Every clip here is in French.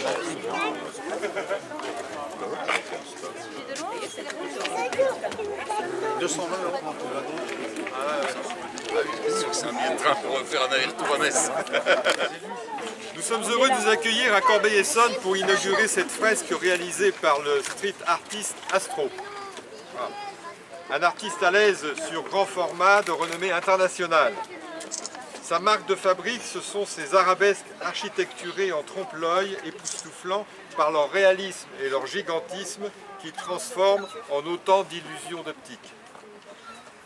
C'est un billet de train pour faire un aller-retour à Metz. Nous sommes heureux de vous accueillir à Corbeil-Essonnes pour inaugurer cette fresque réalisée par le street artiste Astro. Un artiste à l'aise sur grand format de renommée internationale. Sa marque de fabrique, ce sont ces arabesques architecturées en trompe-l'œil, époustouflants par leur réalisme et leur gigantisme qui transforment en autant d'illusions d'optique.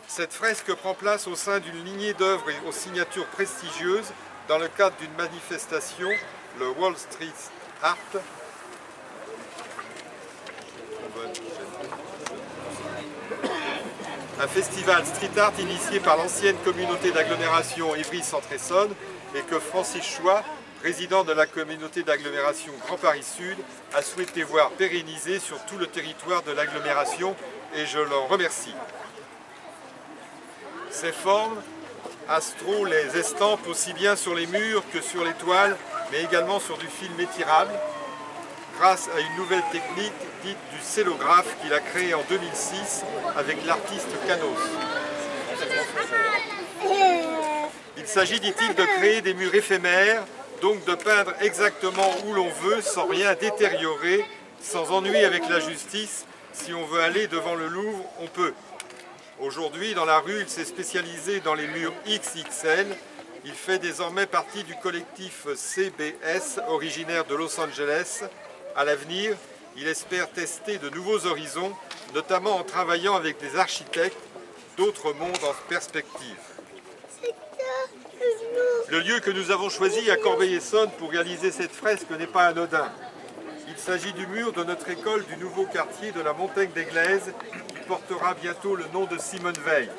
Cette fresque prend place au sein d'une lignée d'œuvres et aux signatures prestigieuses dans le cadre d'une manifestation, le Wall Street Art, un festival street art initié par l'ancienne communauté d'agglomération Ivry-Centre-Essonne et que Francis Choix, président de la communauté d'agglomération Grand Paris Sud, a souhaité voir pérenniser sur tout le territoire de l'agglomération et je l'en remercie. Ces formes, Astro les estampe aussi bien sur les murs que sur les toiles, mais également sur du film étirable, grâce à une nouvelle technique dite du cellographe qu'il a créée en 2006 avec l'artiste Canos. Il s'agit, dit-il, de créer des murs éphémères, donc de peindre exactement où l'on veut sans rien détériorer, sans ennui avec la justice. Si on veut aller devant le Louvre, on peut. Aujourd'hui, dans la rue, il s'est spécialisé dans les murs XXL. Il fait désormais partie du collectif CBS, originaire de Los Angeles. À l'avenir, il espère tester de nouveaux horizons, notamment en travaillant avec des architectes, d'autres mondes en perspective. Le lieu que nous avons choisi à Corbeil-Essonnes pour réaliser cette fresque n'est pas anodin. Il s'agit du mur de notre école du nouveau quartier de la Montaigne d'Églaise qui portera bientôt le nom de Simone Veil.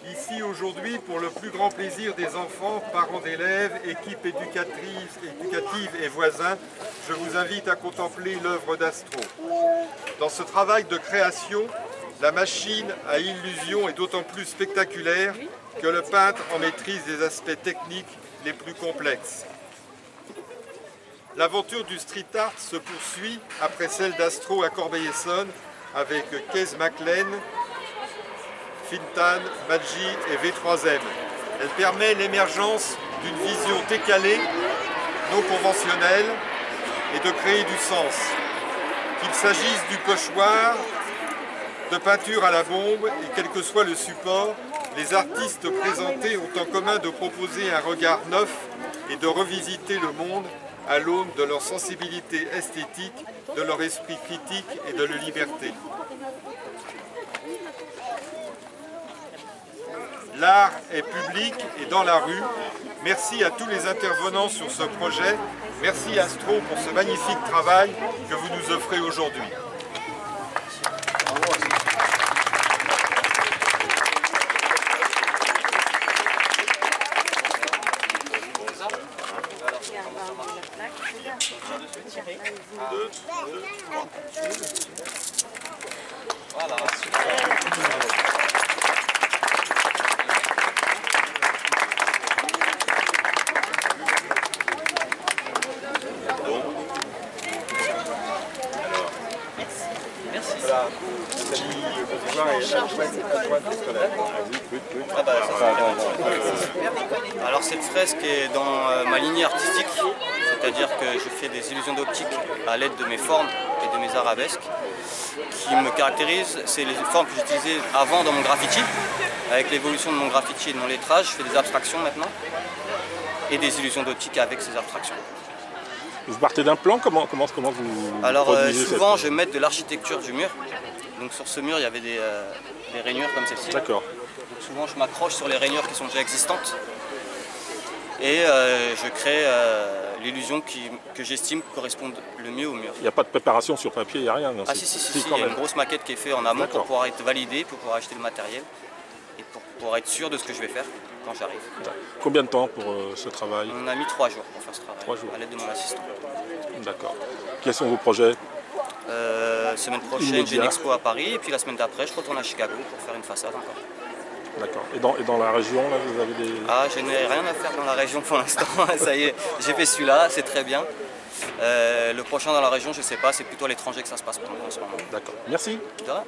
Ici aujourd'hui, pour le plus grand plaisir des enfants, parents d'élèves, équipes éducatives et voisins, je vous invite à contempler l'œuvre d'Astro. Dans ce travail de création, la machine à illusion est d'autant plus spectaculaire que le peintre en maîtrise des aspects techniques les plus complexes. L'aventure du street art se poursuit après celle d'Astro à Corbeil-Essonnes avec Kees McLean, Fintan, Maggi et V3M. Elle permet l'émergence d'une vision décalée, non conventionnelle et de créer du sens. Qu'il s'agisse du pochoir, de peinture à la bombe et quel que soit le support, les artistes présentés ont en commun de proposer un regard neuf et de revisiter le monde à l'aune de leur sensibilité esthétique, de leur esprit critique et de leur liberté. L'art est public et dans la rue. Merci à tous les intervenants sur ce projet. Merci Astro pour ce magnifique travail que vous nous offrez aujourd'hui. Voilà, Voilà, Nathalie Beaudevoir est adjointe scolaire. Alors cette fresque est dans ma lignée artistique, c'est-à-dire que je fais des illusions d'optique à l'aide de mes formes et de mes arabesques. Qui me caractérisent, c'est les formes que j'utilisais avant dans mon graffiti. Avec l'évolution de mon graffiti et de mon lettrage, je fais des abstractions maintenant et des illusions d'optique avec ces abstractions. Vous partez d'un plan, comment vous... Alors souvent je mets de l'architecture du mur. Donc sur ce mur il y avait des rainures comme celle-ci. D'accord. Donc souvent je m'accroche sur les rainures qui sont déjà existantes. Et je crée l'illusion que j'estime correspond le mieux au mur. Il n'y a pas de préparation sur papier, il n'y a rien. Non, ah si, il y a une grosse maquette qui est faite en amont pour pouvoir être validée, pour pouvoir acheter le matériel et pour pouvoir être sûr de ce que je vais faire quand j'arrive. Combien de temps pour ce travail? On a mis 3 jours pour faire ce travail, 3 jours. À l'aide de mon assistant. D'accord. Quels sont vos projets? Semaine prochaine, j'ai une expo à Paris et puis la semaine d'après, je retourne à Chicago pour faire une façade encore. D'accord. Et dans la région, là, vous avez des... Ah, je n'ai rien à faire dans la région pour l'instant. Ça y est, j'ai fait celui-là, c'est très bien. Le prochain dans la région, je ne sais pas, c'est plutôt à l'étranger que ça se passe pour moi en ce moment. D'accord. Merci. De rien.